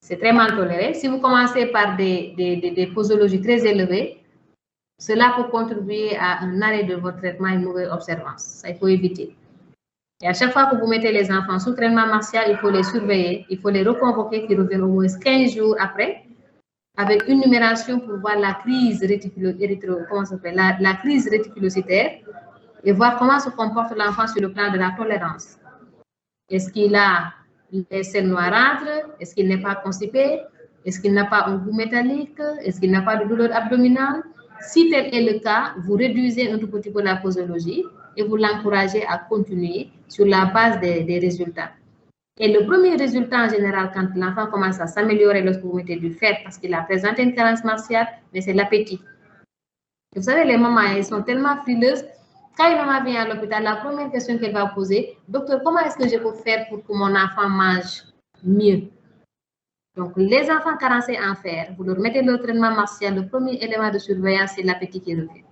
C'est très mal toléré. Si vous commencez par des posologies très élevées, cela peut contribuer à un arrêt de votre traitement et une mauvaise observance. Ça, il faut éviter. Et à chaque fois que vous mettez les enfants sous traitement martial, il faut les surveiller, il faut les reconvoquer, qu'ils reviennent au moins 15 jours après, avec une numération pour voir la crise la crise réticulocytaire et voir comment se comporte l'enfant sur le plan de la tolérance. Est-ce qu'il a les selles noirâtres? Est-ce qu'il n'est pas constipé? Est-ce qu'il n'a pas un goût métallique? Est-ce qu'il n'a pas de douleur abdominale? Si tel est le cas, vous réduisez un tout petit peu la posologie et vous l'encouragez à continuer sur la base des résultats. Et le premier résultat en général, quand l'enfant commence à s'améliorer lorsque vous mettez du fer parce qu'il a présenté une carence martiale, mais c'est l'appétit. Vous savez, les mamans, elles sont tellement frileuses. Quand une maman vient à l'hôpital, la première question qu'elle va poser, docteur, comment est-ce que je peux faire pour que mon enfant mange mieux? Donc, les enfants carencés en fer, vous leur mettez le traitement martial, le premier élément de surveillance, c'est l'appétit qui revient.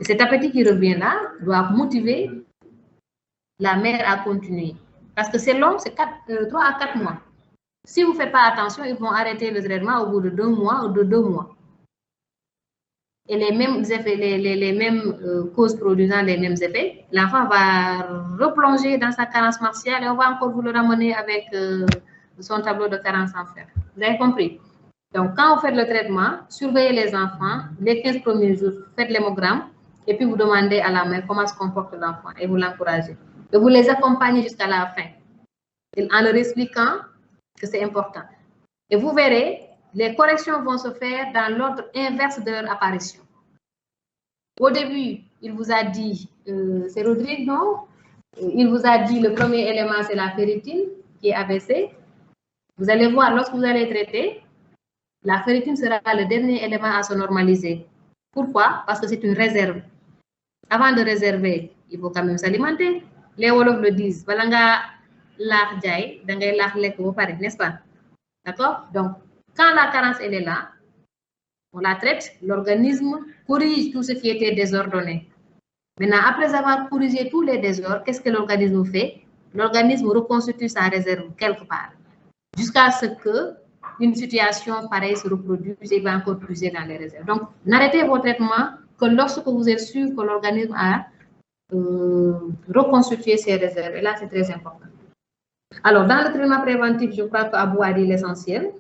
Et cet appétit qui revient là doit motiver la mère à continuer. Parce que c'est long, c'est 3 à 4 mois. Si vous ne faites pas attention, ils vont arrêter le traitement au bout de 2 mois ou de 2 mois. Et les mêmes effets, les mêmes causes produisant les mêmes effets, l'enfant va replonger dans sa carence martiale et on va encore vous le ramener avec son tableau de carence en fer. Vous avez compris? Donc, quand vous faites le traitement, surveillez les enfants, les 15 premiers jours, faites l'hémogramme et puis vous demandez à la mère comment se comporte l'enfant et vous l'encouragez. Et vous les accompagnez jusqu'à la fin en leur expliquant que c'est important. Et vous verrez, les corrections vont se faire dans l'ordre inverse de leur apparition. Au début, il vous a dit, c'est Rodrigue, non? Il vous a dit le premier élément, c'est la ferritine qui est abaissée. Vous allez voir, lorsque vous allez traiter, la ferritine sera le dernier élément à se normaliser. Pourquoi? Parce que c'est une réserve. Avant de réserver, il faut quand même s'alimenter. Les Wolofs le disent, n'est-ce pas? D'accord? Donc, quand la carence elle est là, on la traite, l'organisme corrige tout ce qui était désordonné. Maintenant, après avoir corrigé tous les désordres, qu'est-ce que l'organisme fait? L'organisme reconstitue sa réserve quelque part, jusqu'à ce que une situation pareille se reproduise et va encore puiser dans les réserves. Donc, n'arrêtez vos traitements que lorsque vous êtes sûr que l'organisme a reconstitué ses réserves. Et là, c'est très important. Alors, dans le traitement préventif, je crois qu'Abou a dit l'essentiel.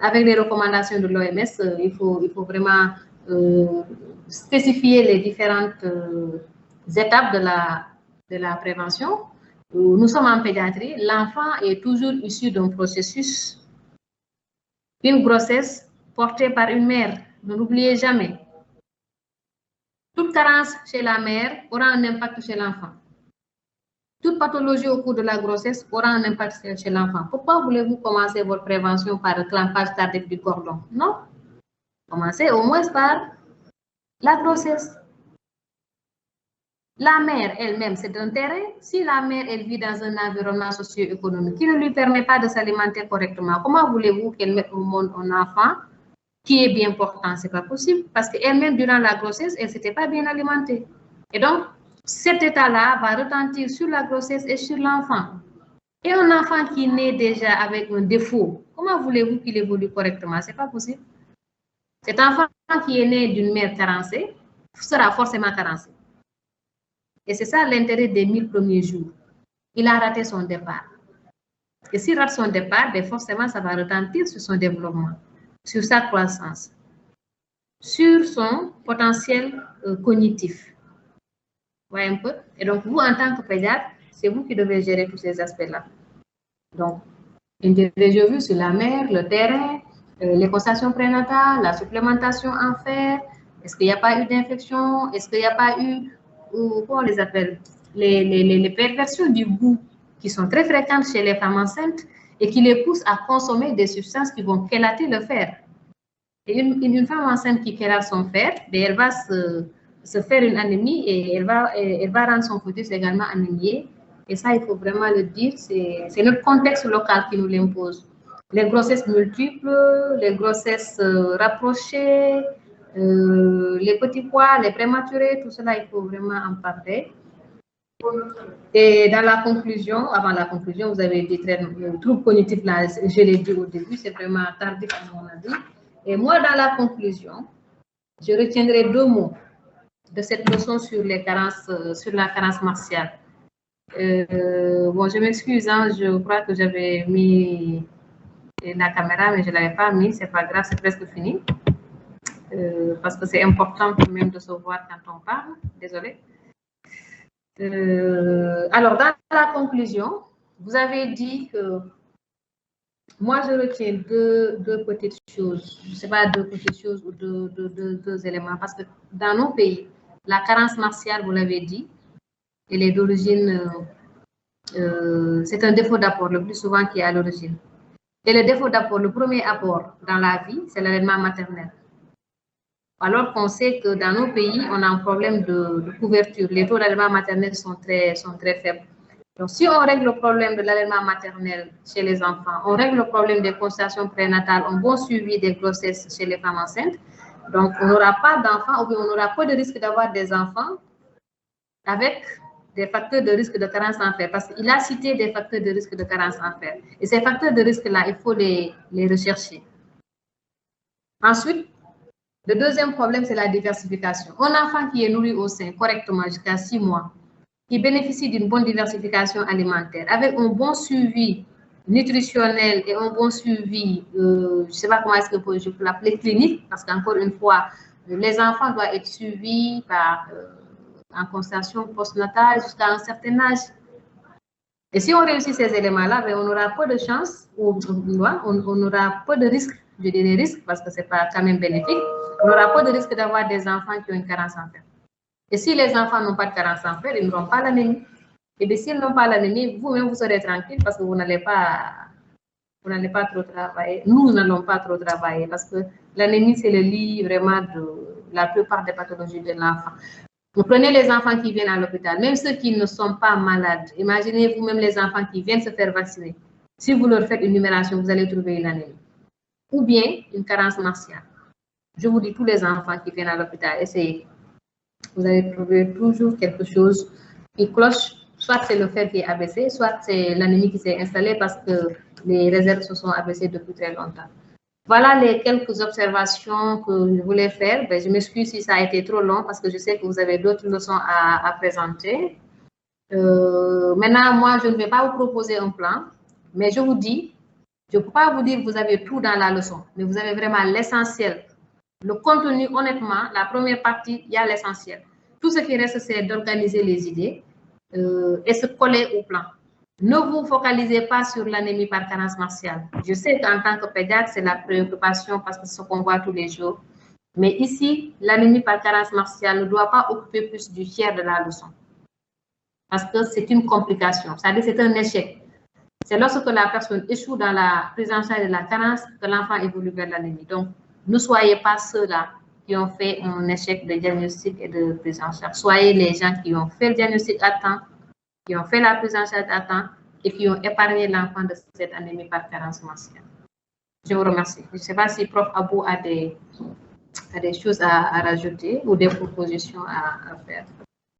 Avec les recommandations de l'OMS, il faut vraiment spécifier les différentes étapes de la prévention. Nous sommes en pédiatrie. L'enfant est toujours issu d'un processus, une grossesse portée par une mère. Ne l'oubliez jamais. Toute carence chez la mère aura un impact chez l'enfant. Toute pathologie au cours de la grossesse aura un impact chez l'enfant. Pourquoi voulez-vous commencer votre prévention par le clampage tardif du cordon? Non. Commencez au moins par la grossesse. La mère elle-même, c'est un terrain. Si la mère, elle vit dans un environnement socio-économique qui ne lui permet pas de s'alimenter correctement, comment voulez-vous qu'elle mette au monde un enfant qui est bien portant? Ce n'est pas possible parce qu'elle-même, durant la grossesse, elle ne s'était pas bien alimentée. Et donc, cet état-là va retentir sur la grossesse et sur l'enfant. Et un enfant qui naît déjà avec un défaut, comment voulez-vous qu'il évolue correctement? Ce n'est pas possible. Cet enfant qui est né d'une mère carencée sera forcément carencé. Et c'est ça l'intérêt des 1000 premiers jours. Il a raté son départ. Et s'il rate son départ, bien forcément, ça va retentir sur son développement, sur sa croissance, sur son potentiel cognitif. Vous voyez un peu? Et donc, vous, en tant que pédiatre, c'est vous qui devez gérer tous ces aspects-là. Donc, interview vue sur la mère, le terrain, les constations prénatales, la supplémentation en fer, est-ce qu'il n'y a pas eu d'infection, est-ce qu'il n'y a pas eu, comment on les appelle, les perversions du goût qui sont très fréquentes chez les femmes enceintes et qui les poussent à consommer des substances qui vont chélater le fer. Et une femme enceinte qui chélate son fer, elle va se faire une anémie et elle va rendre son fœtus également anémié. Et ça, il faut vraiment le dire, c'est notre contexte local qui nous l'impose. Les grossesses multiples, les grossesses rapprochées, les petits poids, les prématurés, tout cela, il faut vraiment en parler. Et dans la conclusion, avant la conclusion, vous avez dit troubles cognitifs, là, je l'ai dit au début, c'est vraiment tardif à mon avis. Et moi, dans la conclusion, je retiendrai 2 mots de cette leçon sur les carences, sur la carence martiale. Bon, je m'excuse, hein, je crois que j'avais mis la caméra, mais je ne l'avais pas mis, c'est pas grave, c'est presque fini. Parce que c'est important quand même de se voir quand on parle, désolé. Alors, dans la conclusion, vous avez dit que moi, je retiens deux petites choses, je ne sais pas, 2 petites choses ou deux éléments, parce que dans nos pays, la carence martiale, vous l'avez dit, elle est d'origine, c'est un défaut d'apport le plus souvent qui est à l'origine. Et le défaut d'apport, le premier apport dans la vie, c'est l'allaitement maternel. Alors qu'on sait que dans nos pays, on a un problème de couverture. Les taux d'allaitement maternel sont très faibles. Donc, si on règle le problème de l'allaitement maternel chez les enfants, on règle le problème des consultations prénatales, un bon suivi des grossesses chez les femmes enceintes, donc on n'aura pas d'enfants ou bien on n'aura pas de risque d'avoir des enfants avec des facteurs de risque de carence en fer. Parce qu'il a cité des facteurs de risque de carence en fer. Et ces facteurs de risque-là, il faut les rechercher. Ensuite, le deuxième problème, c'est la diversification. Un enfant qui est nourri au sein correctement jusqu'à 6 mois, qui bénéficie d'une bonne diversification alimentaire, avec un bon suivi nutritionnel et un bon suivi, je ne sais pas comment est-ce que je peux l'appeler, clinique, parce qu'encore une fois, les enfants doivent être suivis par, en consultation postnatale jusqu'à un certain âge. Et si on réussit ces éléments-là, on aura peu de chance, ou on aura peu de risques, je dirais risques, parce que ce n'est pas quand même bénéfique, on n'aura pas de risque d'avoir des enfants qui ont une carence en fer. Et si les enfants n'ont pas de carence en fer, ils n'auront pas l'anémie. Et bien, s'ils n'ont pas l'anémie, vous-même, vous serez tranquille parce que vous n'allez pas trop travailler. Nous n'allons pas trop travailler parce que l'anémie, c'est le lit vraiment de la plupart des pathologies de l'enfant. Vous prenez les enfants qui viennent à l'hôpital, même ceux qui ne sont pas malades. Imaginez vous-même les enfants qui viennent se faire vacciner. Si vous leur faites une numération, vous allez trouver une anémie. Ou bien une carence martiale. Je vous dis, tous les enfants qui viennent à l'hôpital, essayez. Vous allez trouver toujours quelque chose qui cloche. Soit c'est le fer qui est abaissé, soit c'est l'anémie qui s'est installée parce que les réserves se sont abaissées depuis très longtemps. Voilà les quelques observations que je voulais faire. Je m'excuse si ça a été trop long parce que je sais que vous avez d'autres leçons à présenter. Maintenant, moi, je ne vais pas vous proposer un plan, mais je vous dis, je ne peux pas vous dire que vous avez tout dans la leçon, mais vous avez vraiment l'essentiel. Le contenu, honnêtement, la première partie, il y a l'essentiel. Tout ce qui reste, c'est d'organiser les idées et se coller au plan. Ne vous focalisez pas sur l'anémie par carence martiale. Je sais qu'en tant que pédiatre, c'est la préoccupation parce que c'est ce qu'on voit tous les jours. Mais ici, l'anémie par carence martiale ne doit pas occuper plus du tiers de la leçon. Parce que c'est une complication, c'est-à-dire c'est un échec. C'est lorsque la personne échoue dans la prise en charge de la carence que l'enfant évolue vers l'anémie. Donc, ne soyez pas ceux-là qui ont fait un échec de diagnostic et de prise en charge. Soyez les gens qui ont fait le diagnostic à temps, qui ont fait la prise en charge à temps et qui ont épargné l'enfant de cette anémie par carence martiale. Je vous remercie. Je ne sais pas si Prof Abou a des choses à rajouter ou des propositions à faire.